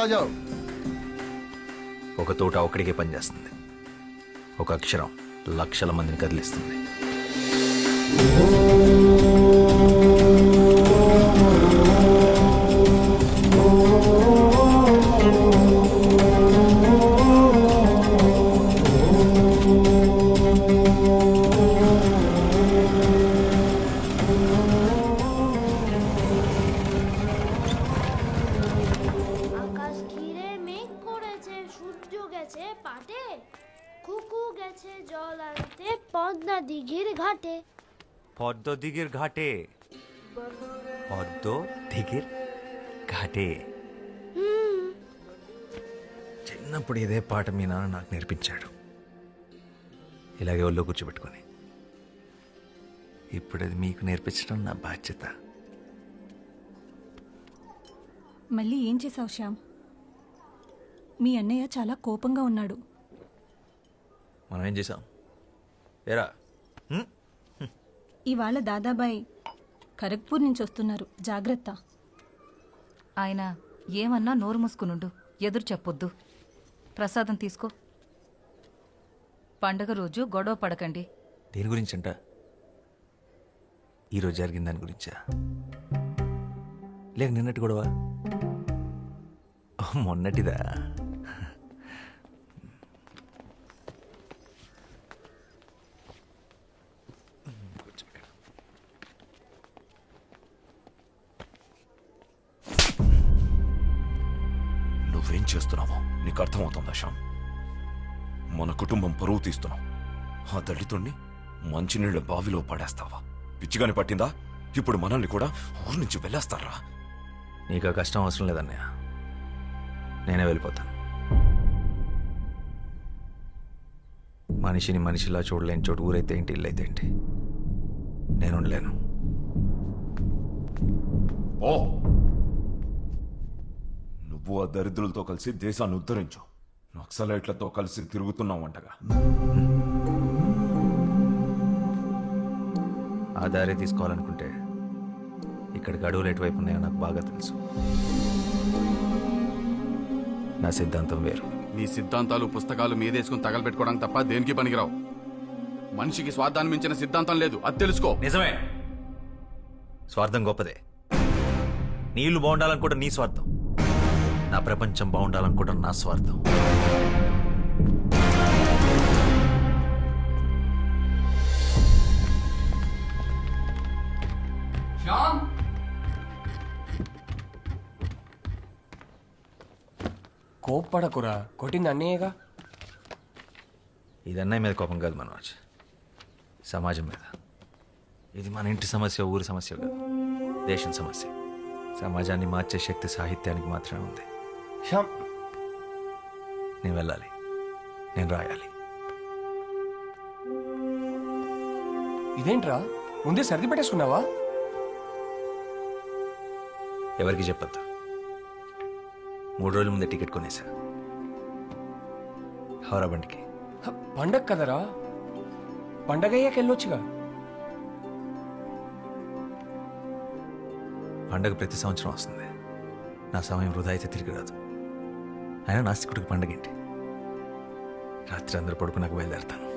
आ जाओ। ఒక తోట ఒక్కడికే పనిచేస్తుంది. ఒక అక్షరం లక్షల మందిని కదిలిస్తుంది. আকাশ ঘিরে মেঘ করেছে, সূর্য গেছে পাটে, কুকু গেছে জল আনতে পদ্মা দিঘির ঘাটে। পদ্ম দিঘির ঘাটে, পদ্ম দিঘির ఘాటే. చిన్నప్పుడు ఇదే పాట మీ నాన్న నాకు నేర్పించాడు, ఇలాగే ఒళ్ళో కూర్చోబెట్టుకొని. ఇప్పుడు అది మీకు నేర్పించడం నా బాధ్యత. మళ్ళీ ఏం చేసావు శ్యామ్? మీ అన్నయ్య చాలా కోపంగా ఉన్నాడు. మనం ఏం చేసాం? ఏరా, ఇవాళ దాదాబాయ్ ఖరగ్పూర్ నుంచి వస్తున్నారు, జాగ్రత్త. ఆయన ఏమన్నా నోరు మూసుకునుండు, ఎదురు చెప్పొద్దు. ప్రసాదం తీసుకో. పండగ రోజు గొడవ పడకండి. దేని గురించంట? ఈరోజు జరిగిన దాని గురించా, లేక నిన్నటి గొడవ? మొన్నటిదా? నువ్వేం చేస్తున్నావో నీకు అర్థమవుతుందా శ్యామ్? మన కుటుంబం పరువు తీస్తున్నావు. ఆ దళితుణ్ణి మంచినీళ్ళ బావిలో పడేస్తావా? పిచ్చిగాని పట్టిందా? ఇప్పుడు మనల్ని కూడా ఊరి నుంచి వెళ్ళేస్తారా? నీకు ఆ కష్టం అవసరం లేదన్నయ్య, నేనే వెళ్ళిపోతాను. మనిషిని మనిషిలా చూడలేని చోటు ఊరైతే ఏంటి, ఇల్లు అయితే ఏంటి, నేను ఉండలేను. ఓ, నువ్వు ఆ దరిద్రులతో కలిసి దేశాన్ని ఉద్ధరించు. నక్సలైట్లతో కలిసి తిరుగుతున్నావంటగా. ఆ దారి తీసుకోవాలనుకుంటే ఇక్కడికి అడవులు ఎటువైపు ఉన్నాయో నాకు బాగా తెలుసు. నా సిద్ధాంతం వేరు. నీ సిద్ధాంతాలు పుస్తకాలు మీదేసుకుని తగలబెట్టుకోవడానికి తప్ప దేనికి పనికిరావు. మనిషికి స్వార్థాన్ని మించిన సిద్ధాంతం లేదు, అది తెలుసుకో. నిజమే, స్వార్థం గొప్పదే. నీళ్లు బాగుండాలనుకోవడం నీ స్వార్థం, నా ప్రపంచం బాగుండాలనుకోవడం నా స్వార్థం. కోప్పడకురా, కొట్టింది అన్నయ్యగా. ఇది అన్నయ్య మీద కోపం కాదు మనోజ్, సమాజం మీద. ఇది మన ఇంటి సమస్య, ఊరి సమస్య కాదు, దేశం సమస్య. సమాజాన్ని మార్చే శక్తి సాహిత్యానికి మాత్రమే ఉంది. శ్యామ్, నేను వెళ్ళాలి, నేను రాయాలి. ఇదేంట్రా ముందే సర్ది పెట్టేసుకున్నావా? ఎవరికి చెప్పొద్దు. 3 రోజుల ముందే టికెట్ కొనేసా, హౌరా బండికి. పండగ కదరా, పండగ అయ్యాక వెళ్ళొచ్చుగా. పండగ ప్రతి సంవత్సరం వస్తుంది, నా సమయం వృధా అయితే తిరిగి రాదు. అయినా నాస్తికుడికి పండగ ఏంటి? రాత్రి అందరూ పడుకున్నాక బయలుదేరతాను.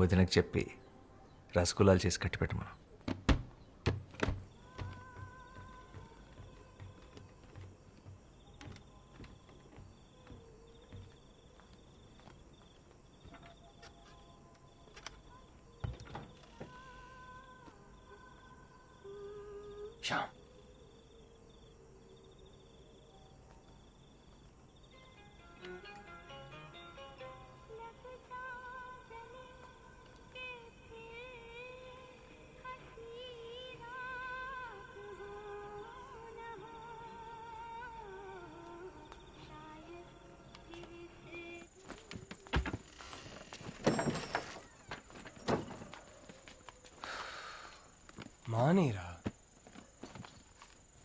వదినకు చెప్పి రసగుల్లాలు చేసి కట్టిపెట్టమను. శ్యామ్, మానేరా.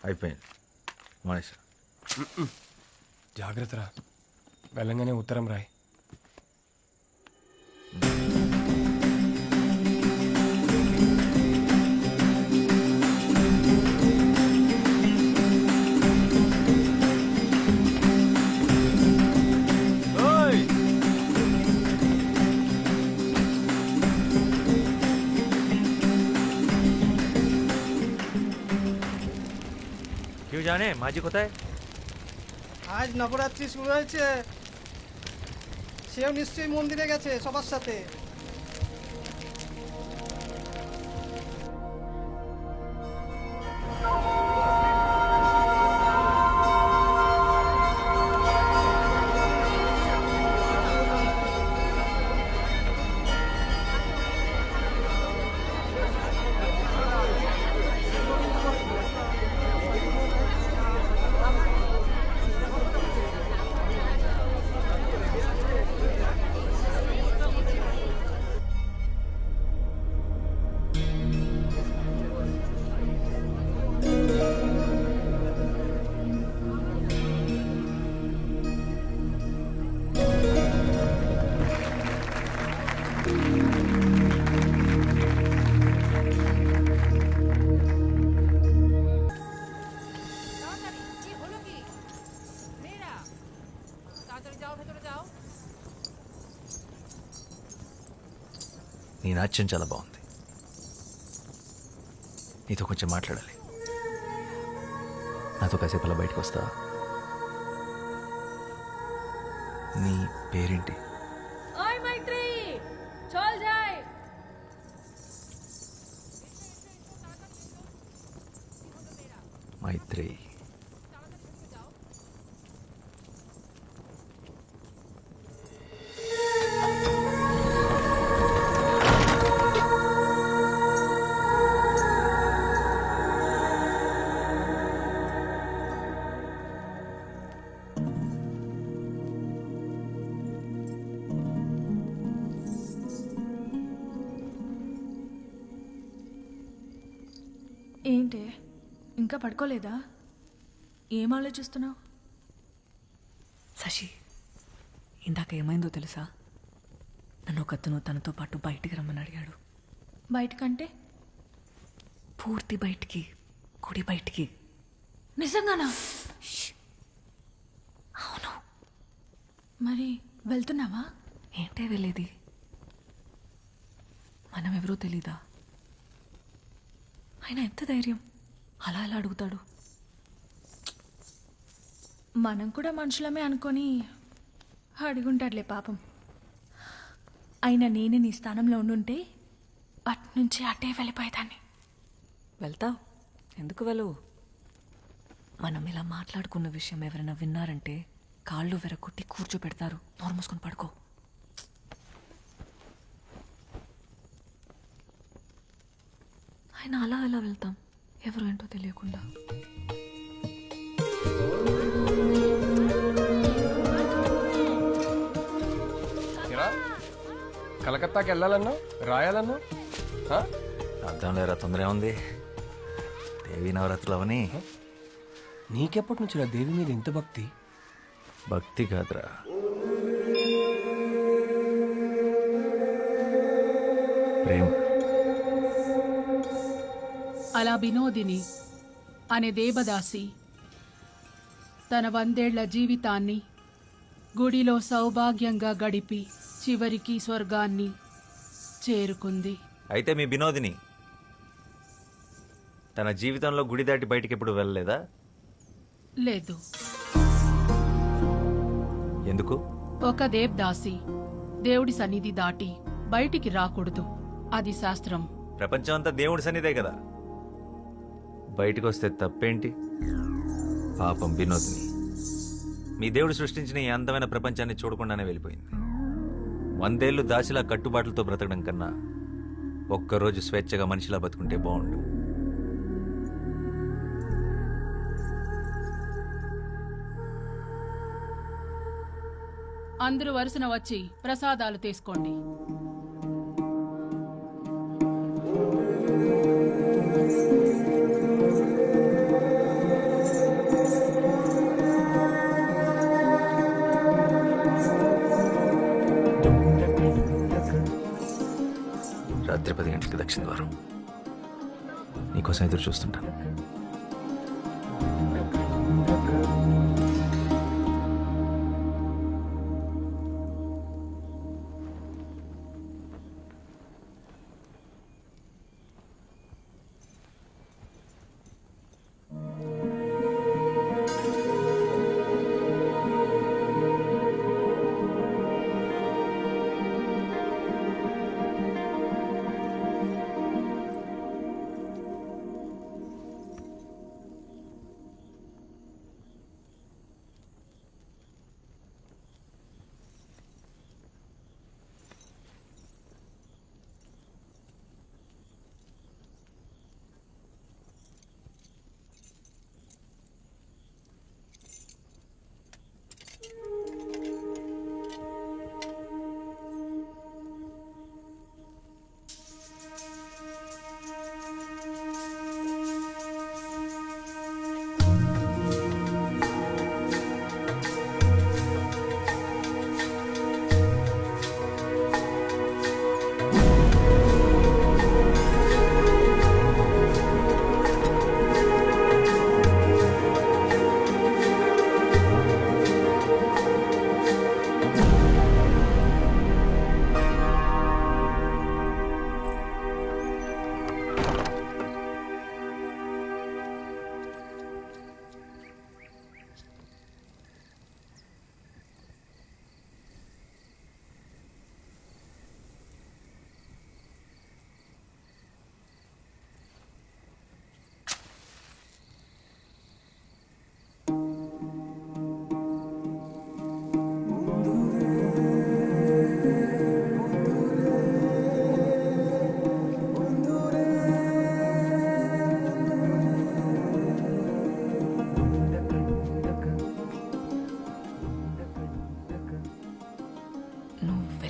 అయిపోయింది, మానేసా. జాగ్రత్తరా, వెళ్ళంగానే ఉత్తరం రాయి. জানে মাঝি কোথায়? আজ নবরাত্রি শুরু হয়েছে, সেও নিশ্চয়ই মন্দিরে গেছে সবার সাথে। నీ నాట్యం చాలా బాగుంది. నీతో కొంచెం మాట్లాడాలి. నాతో కాసేపు అలా బయటకు వస్తావా? నీ పేరేంటి? మైత్రి. ఏంటి ఇంకా పడుకోలేదా? ఏం ఆలోచిస్తున్నావు? శశి, ఇందాక ఏమైందో తెలుసా? నన్ను ఒకతను తనతో పాటు బయటికి రమ్మని అడిగాడు. బయటకంటే? పూర్తి బయటికి, గుడి బయటికి. నిజంగానా? అవును. మరి వెళ్తున్నావా? ఏంటే వెళ్ళేది? మనం ఎవరో తెలీదా? ఆయన ఎంత ధైర్యం అలా అలా అడుగుతాడు? మనం కూడా మనుషులమే అనుకొని అడుగుంటాడులే పాపం. అయినా నేనే నీ స్థానంలో ఉండుంటే అట్నుంచి అటే వెళ్ళిపోయేదాన్ని. వెళ్తావు? ఎందుకు వెళ్ళవు? మనం ఇలా మాట్లాడుకున్న విషయం ఎవరైనా విన్నారంటే కాళ్ళు వెరకొట్టి కూర్చోపెడతారు. నోరు మూసుకొని పడుకో. ఆయన అలా అలా వెళ్తాం, ఎవరు ఏంటో తెలియకుండా. కలకత్తాకి వెళ్ళాలన్నా రాయాలన్నా అర్థం లేరా, తొందర ఉంది. దేవి నవరాత్రులు అవని. నీకెప్పటి నుంచి దేవి మీద ఇంత భక్తి? భక్తి కాదురా, ప్రేమ. అలా వినోదిని అనే దేవదాసి తన 100 ఏళ్ల జీవితాన్ని గుడిలో సౌభాగ్యంగా గడిపి చివరికి స్వర్గాన్ని చేరుకుంది. అయితే మీ వినోదిని తన జీవితంలో గుడి దాటి బయటికి ఎప్పుడు వెళ్ళలేదా? లేదు. ఎందుకు? ఒక దేవదాసి దేవుడి సన్నిధి దాటి బయటికి రాకూడదు, అది శాస్త్రం. ప్రపంచం అంతా దేవుడి సన్నిధే కదా, బయటకు వస్తే తప్పేంటి? పాపం వినోదిని మీ దేవుడు సృష్టించిన ఈ అందమైన ప్రపంచాన్ని చూడకుండానే వెళ్ళిపోయింది. 100 ఏళ్ళు దాసిలా కట్టుబాట్లతో బ్రతకడం కన్నా ఒక్కరోజు స్వేచ్ఛగా మనిషిలా బతుకుంటే బాగుండు. అందరూ వరుసన వచ్చి ప్రసాదాలు తీసుకోండి. రాత్రి 10 గంటలకి దక్షిణ ద్వారం. నీకోసం ఎదురు చూస్తుంటాను.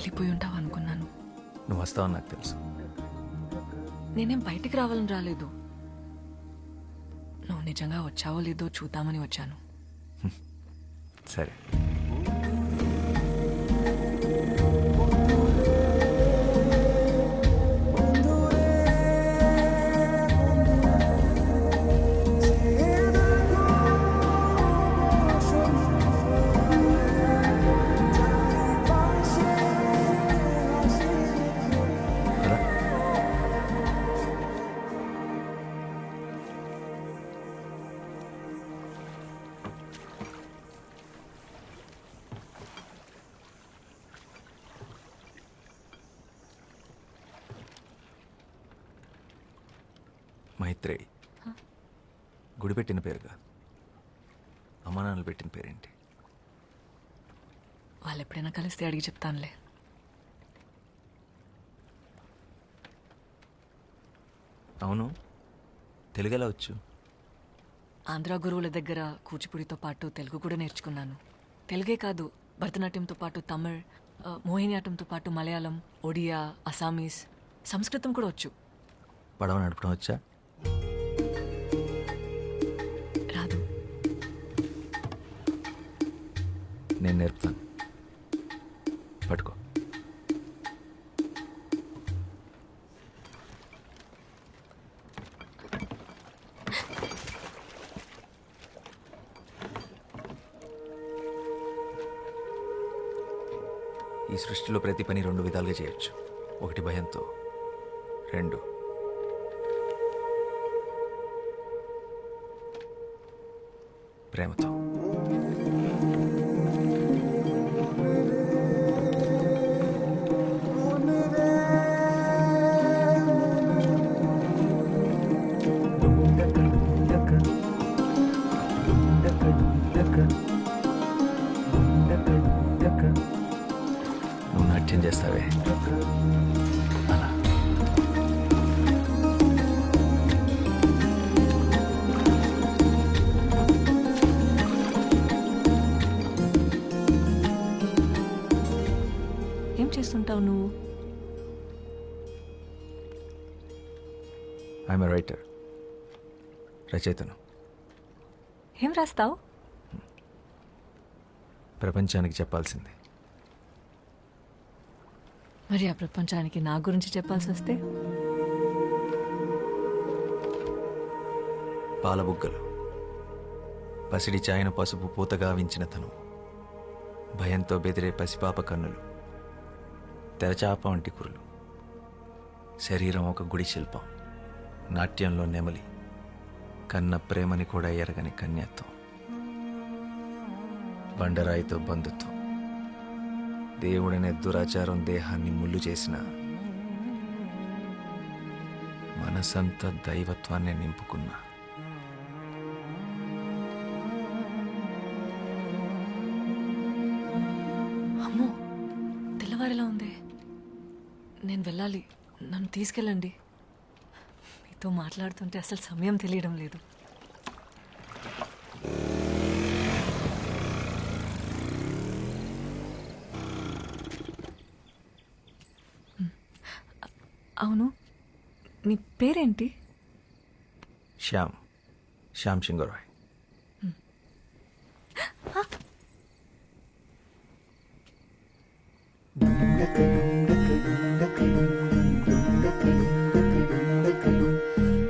వెళ్ళిపోయి ఉంటావు అనుకున్నాను. నువ్వు వస్తావని నాకు తెలుసు. నేనేం బయటికి రావాలని రాలేదు. నువ్వు నిజంగా వచ్చావో లేదో చూద్దామని వచ్చాను. సరే. మైత్రేయి గుడి పెట్టిన పేరు కాదు, అమ్మా నాన్నలు పెట్టిన పేరేంటి? వాళ్ళు ఎప్పుడైనా కలిస్తే అడిగి చెప్తానులే. అవును, తెలుగు ఎలా వచ్చు? ఆంధ్ర గురువుల దగ్గర కూచిపూడితో పాటు తెలుగు కూడా నేర్చుకున్నాను. తెలుగే కాదు, భరతనాట్యంతో పాటు తమిళ్, మోహినియాటంతో పాటు మలయాళం, ఒడియా, అసామీస్, సంస్కృతం కూడా వచ్చు. పడవ నడపడం వచ్చా? రాదు. నేను నేర్పుతాను, పట్టుకో. ఈ సృష్టిలో ప్రతి పని రెండు విధాలుగా చేయొచ్చు. ఒకటి భయంతో, రెండు ప్రేమతో. నువ్వు నాట్యం చేస్తావే అలా. ఏం చేస్తుంటావు నువ్వు? ఐఎమ్ ఎ రైటర్, రచయితను. ఏం రాస్తావు? ప్రపంచానికి చెప్పాల్సింది. మరి ఆ ప్రపంచానికి నా గురించి చెప్పాల్సి వస్తే? పాలబుగ్గలు, పసిడి చాయన పసుపు పూతగా వించిన తను, భయంతో బెదిరే పసిపాప కన్నులు, తెరచాప వంటి కురులు, శరీరం ఒక గుడి శిల్పం, నాట్యంలో నెమలి, కన్న ప్రేమని కూడా ఎరగని కన్యత్వం, బండరాయితో బంధుత్వం, దేవుడనే దురాచారం దేహాన్ని ముళ్ళు చేసిన, మనసంతా దైవత్వాన్ని నింపుకున్న, అమ్మో, తెల్లవారిలా ఉంది. నేను వెళ్ళాలి, నన్ను తీసుకెళ్ళండి. మీతో మాట్లాడుతుంటే అసలు సమయం తెలియడం లేదు. అవును, నీ పేరేంటి? శ్యామ్ సింగరాయ్.